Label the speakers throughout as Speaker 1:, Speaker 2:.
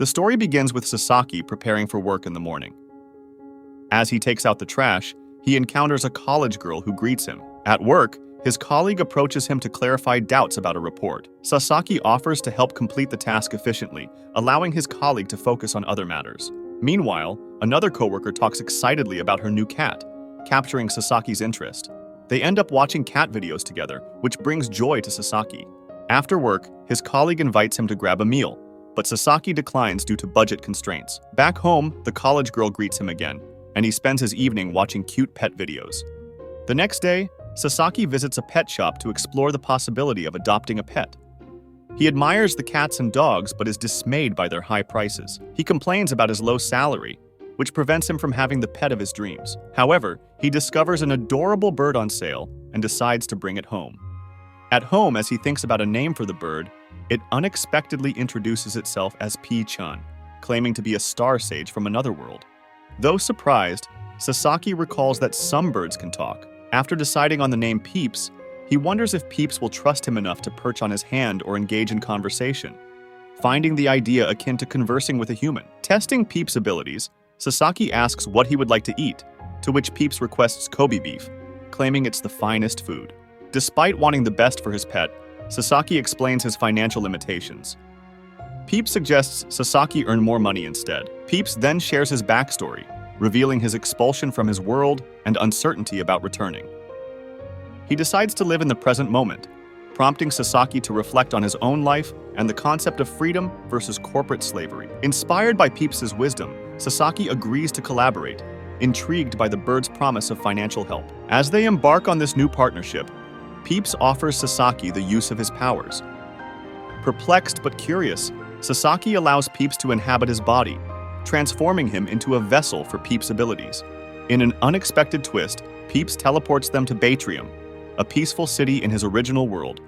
Speaker 1: The story begins with Sasaki preparing for work in the morning. As he takes out the trash, he encounters a college girl who greets him. At work, his colleague approaches him to clarify doubts about a report. Sasaki offers to help complete the task efficiently, allowing his colleague to focus on other matters. Meanwhile, another coworker talks excitedly about her new cat, capturing Sasaki's interest. They end up watching cat videos together, which brings joy to Sasaki. After work, his colleague invites him to grab a meal, but Sasaki declines due to budget constraints. Back home, the college girl greets him again, and he spends his evening watching cute pet videos. The next day, Sasaki visits a pet shop to explore the possibility of adopting a pet. He admires the cats and dogs but is dismayed by their high prices. He complains about his low salary, which prevents him from having the pet of his dreams. However, he discovers an adorable bird on sale and decides to bring it home. At home, as he thinks about a name for the bird, it unexpectedly introduces itself as P-chan, claiming to be a star sage from another world. Though surprised, Sasaki recalls that some birds can talk. After deciding on the name Peeps, he wonders if Peeps will trust him enough to perch on his hand or engage in conversation, finding the idea akin to conversing with a human. Testing Peeps' abilities, Sasaki asks what he would like to eat, to which Peeps requests Kobe beef, claiming it's the finest food. Despite wanting the best for his pet, Sasaki explains his financial limitations. Peeps suggests Sasaki earn more money instead. Peeps then shares his backstory, revealing his expulsion from his world and uncertainty about returning. He decides to live in the present moment, prompting Sasaki to reflect on his own life and the concept of freedom versus corporate slavery. Inspired by Peeps' wisdom, Sasaki agrees to collaborate, intrigued by the bird's promise of financial help. As they embark on this new partnership, Peeps offers Sasaki the use of his powers. Perplexed but curious, Sasaki allows Peeps to inhabit his body, transforming him into a vessel for Peeps' abilities. In an unexpected twist, Peeps teleports them to Batrium, a peaceful city in his original world,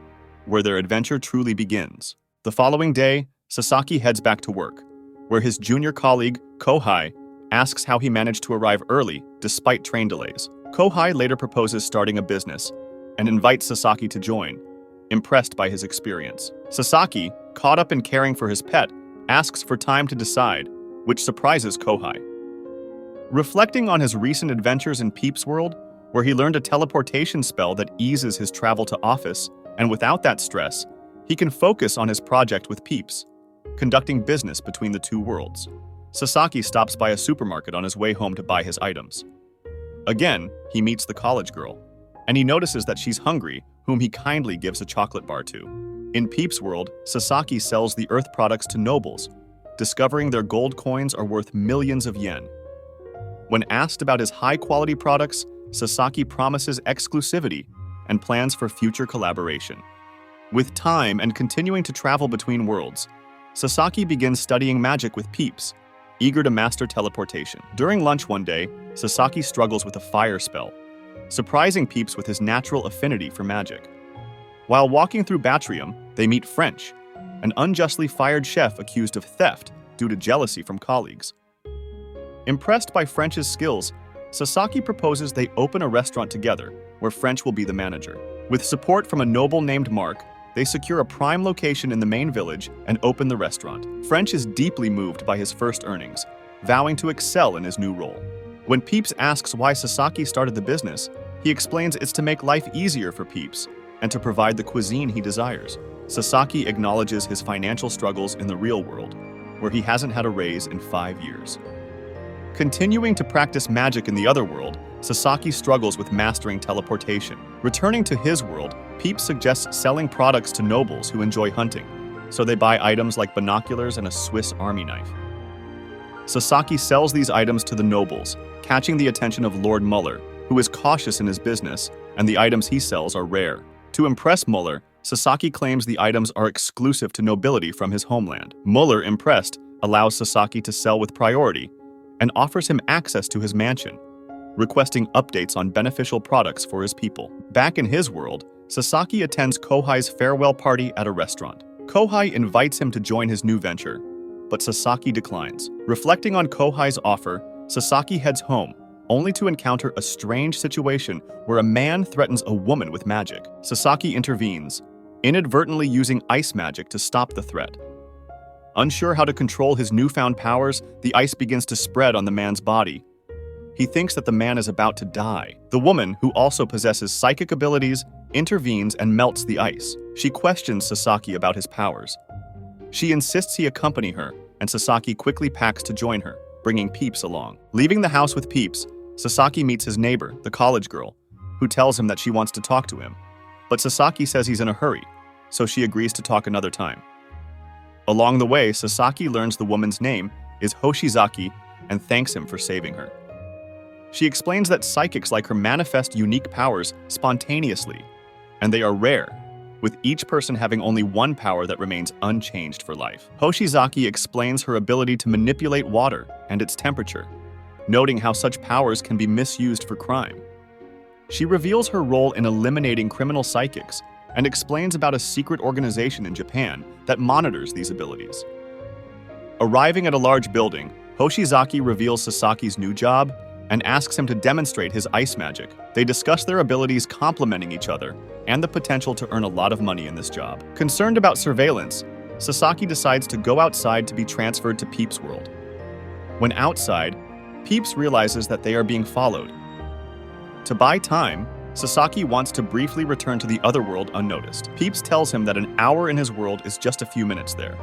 Speaker 1: where their adventure truly begins. The following day, Sasaki heads back to work, where his junior colleague, Kohai, asks how he managed to arrive early despite train delays. Kohai later proposes starting a business and invites Sasaki to join, impressed by his experience. Sasaki, caught up in caring for his pet, asks for time to decide, which surprises Kohai. Reflecting on his recent adventures in Peeps' world, where he learned a teleportation spell that eases his travel to office, and without that stress, he can focus on his project with Peeps, conducting business between the two worlds. Sasaki stops by a supermarket on his way home to buy his items. Again, he meets the college girl, and he notices that she's hungry, whom he kindly gives a chocolate bar to. In Peeps' world, Sasaki sells the earth products to nobles, discovering their gold coins are worth millions of yen. When asked about his high-quality products, Sasaki promises exclusivity and plans for future collaboration. With time and continuing to travel between worlds, Sasaki begins studying magic with Peeps, eager to master teleportation. During lunch one day, Sasaki struggles with a fire spell, surprising Peeps with his natural affinity for magic. While walking through Batrium, they meet French, an unjustly fired chef accused of theft due to jealousy from colleagues. Impressed by French's skills, Sasaki proposes they open a restaurant together, where French will be the manager. With support from a noble named Mark, they secure a prime location in the main village and open the restaurant. French is deeply moved by his first earnings, vowing to excel in his new role. When Peeps asks why Sasaki started the business, he explains it's to make life easier for Peeps and to provide the cuisine he desires. Sasaki acknowledges his financial struggles in the real world, where he hasn't had a raise in 5 years. Continuing to practice magic in the other world, Sasaki struggles with mastering teleportation. Returning to his world, Peeps suggests selling products to nobles who enjoy hunting, so they buy items like binoculars and a Swiss army knife. Sasaki sells these items to the nobles, catching the attention of Lord Muller, who is cautious in his business, and the items he sells are rare. To impress Muller, Sasaki claims the items are exclusive to nobility from his homeland. Muller, impressed, allows Sasaki to sell with priority and offers him access to his mansion, requesting updates on beneficial products for his people. Back in his world, Sasaki attends Kohai's farewell party at a restaurant. Kohai invites him to join his new venture, but Sasaki declines. Reflecting on Kohai's offer, Sasaki heads home, only to encounter a strange situation where a man threatens a woman with magic. Sasaki intervenes, inadvertently using ice magic to stop the threat. Unsure how to control his newfound powers, the ice begins to spread on the man's body. He thinks that the man is about to die. The woman, who also possesses psychic abilities, intervenes and melts the ice. She questions Sasaki about his powers. She insists he accompany her, and Sasaki quickly packs to join her, bringing Peeps along. Leaving the house with Peeps, Sasaki meets his neighbor, the college girl, who tells him that she wants to talk to him. But Sasaki says he's in a hurry, so she agrees to talk another time. Along the way, Sasaki learns the woman's name is Hoshizaki and thanks him for saving her. She explains that psychics like her manifest unique powers spontaneously, and they are rare, with each person having only one power that remains unchanged for life. Hoshizaki explains her ability to manipulate water and its temperature, noting how such powers can be misused for crime. She reveals her role in eliminating criminal psychics and explains about a secret organization in Japan that monitors these abilities. Arriving at a large building, Hoshizaki reveals Sasaki's new job and asks him to demonstrate his ice magic. They discuss their abilities complementing each other and the potential to earn a lot of money in this job. Concerned about surveillance, Sasaki decides to go outside to be transferred to Peeps' world. When outside, Peeps realizes that they are being followed. To buy time, Sasaki wants to briefly return to the other world unnoticed. Peeps tells him that an hour in his world is just a few minutes there.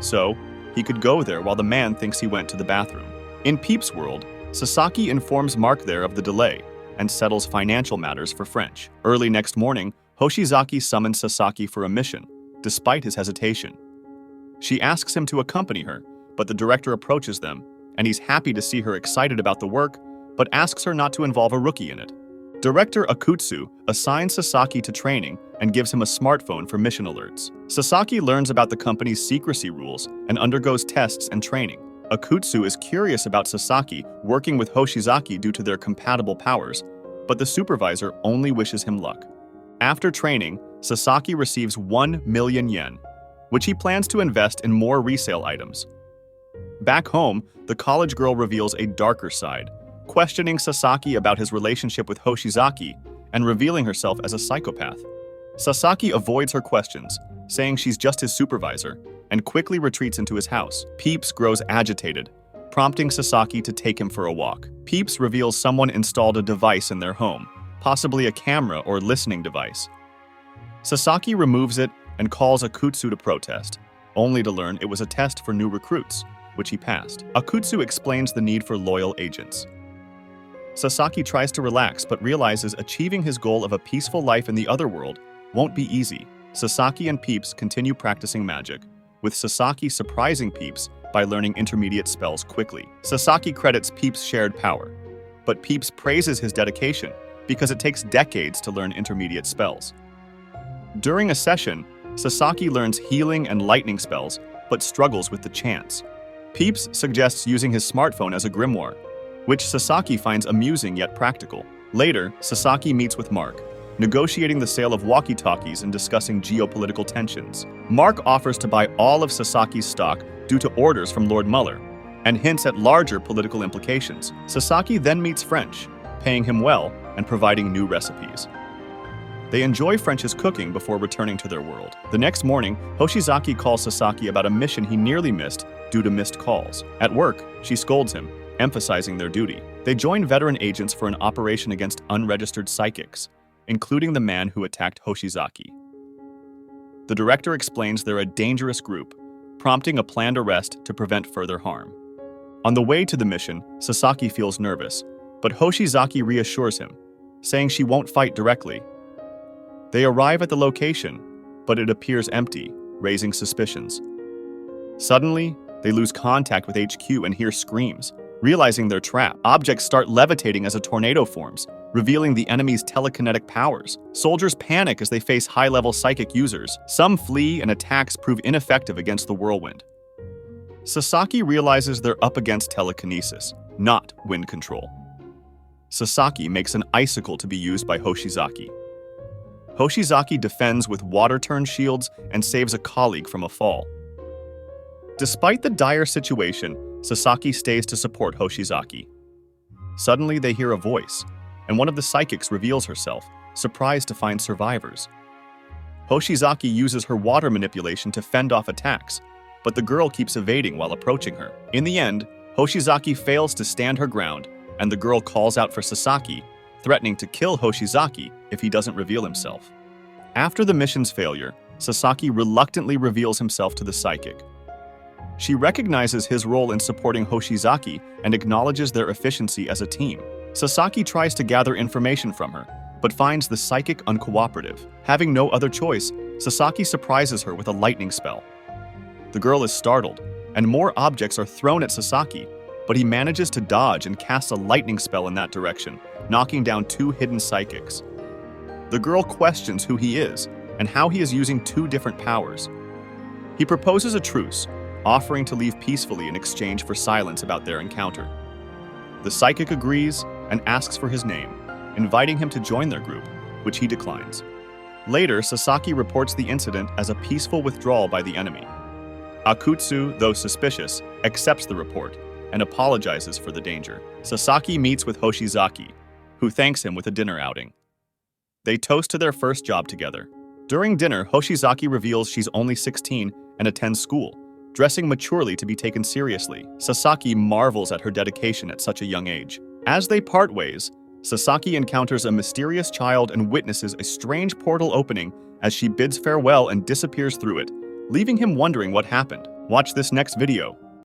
Speaker 1: So, he could go there while the man thinks he went to the bathroom. In Peeps' world, Sasaki informs Mark there of the delay and settles financial matters for French. Early next morning, Hoshizaki summons Sasaki for a mission, despite his hesitation. She asks him to accompany her, but the director approaches them, and he's happy to see her excited about the work, but asks her not to involve a rookie in it. Director Otakuze assigns Sasaki to training and gives him a smartphone for mission alerts. Sasaki learns about the company's secrecy rules and undergoes tests and training. Otakuze is curious about Sasaki working with Hoshizaki due to their compatible powers, but the supervisor only wishes him luck. After training, Sasaki receives 1 million yen, which he plans to invest in more resale items. Back home, the college girl reveals a darker side, questioning Sasaki about his relationship with Hoshizaki and revealing herself as a psychopath. Sasaki avoids her questions, saying she's just his supervisor, and quickly retreats into his house. Peeps grows agitated, prompting Sasaki to take him for a walk. Peeps reveals someone installed a device in their home, possibly a camera or listening device. Sasaki removes it and calls Otakuze to protest, only to learn it was a test for new recruits, which he passed. Otakuze explains the need for loyal agents. Sasaki tries to relax but realizes achieving his goal of a peaceful life in the other world won't be easy. Sasaki and Peeps continue practicing magic, with Sasaki surprising Peeps by learning intermediate spells quickly. Sasaki credits Peeps' shared power, but Peeps praises his dedication because it takes decades to learn intermediate spells. During a session, Sasaki learns healing and lightning spells, but struggles with the chants. Peeps suggests using his smartphone as a grimoire, which Sasaki finds amusing yet practical. Later, Sasaki meets with Mark, negotiating the sale of walkie-talkies and discussing geopolitical tensions. Mark offers to buy all of Sasaki's stock due to orders from Lord Muller, and hints at larger political implications. Sasaki then meets French, paying him well and providing new recipes. They enjoy French's cooking before returning to their world. The next morning, Hoshizaki calls Sasaki about a mission he nearly missed due to missed calls. At work, she scolds him, emphasizing their duty. They join veteran agents for an operation against unregistered psychics, including the man who attacked Hoshizaki. The director explains they're a dangerous group, prompting a planned arrest to prevent further harm. On the way to the mission, Sasaki feels nervous, but Hoshizaki reassures him, saying she won't fight directly. They arrive at the location, but it appears empty, raising suspicions. Suddenly, they lose contact with HQ and hear screams. Realizing they're trapped, objects start levitating as a tornado forms, revealing the enemy's telekinetic powers. Soldiers panic as they face high-level psychic users. Some flee and attacks prove ineffective against the whirlwind. Sasaki realizes they're up against telekinesis, not wind control. Sasaki makes an icicle to be used by Hoshizaki. Hoshizaki defends with water-turned shields and saves a colleague from a fall. Despite the dire situation, Sasaki stays to support Hoshizaki. Suddenly, they hear a voice, and one of the psychics reveals herself, surprised to find survivors. Hoshizaki uses her water manipulation to fend off attacks, but the girl keeps evading while approaching her. In the end, Hoshizaki fails to stand her ground, and the girl calls out for Sasaki, threatening to kill Hoshizaki if he doesn't reveal himself. After the mission's failure, Sasaki reluctantly reveals himself to the psychic. She recognizes his role in supporting Hoshizaki and acknowledges their efficiency as a team. Sasaki tries to gather information from her, but finds the psychic uncooperative. Having no other choice, Sasaki surprises her with a lightning spell. The girl is startled, and more objects are thrown at Sasaki, but he manages to dodge and casts a lightning spell in that direction, knocking down 2 hidden psychics. The girl questions who he is and how he is using 2 different powers. He proposes a truce, offering to leave peacefully in exchange for silence about their encounter. The psychic agrees and asks for his name, inviting him to join their group, which he declines. Later, Sasaki reports the incident as a peaceful withdrawal by the enemy. Akutsu, though suspicious, accepts the report and apologizes for the danger. Sasaki meets with Hoshizaki, who thanks him with a dinner outing. They toast to their first job together. During dinner, Hoshizaki reveals she's only 16 and attends school, dressing maturely to be taken seriously. Sasaki marvels at her dedication at such a young age. As they part ways, Sasaki encounters a mysterious child and witnesses a strange portal opening as she bids farewell and disappears through it, leaving him wondering what happened. Watch this next video,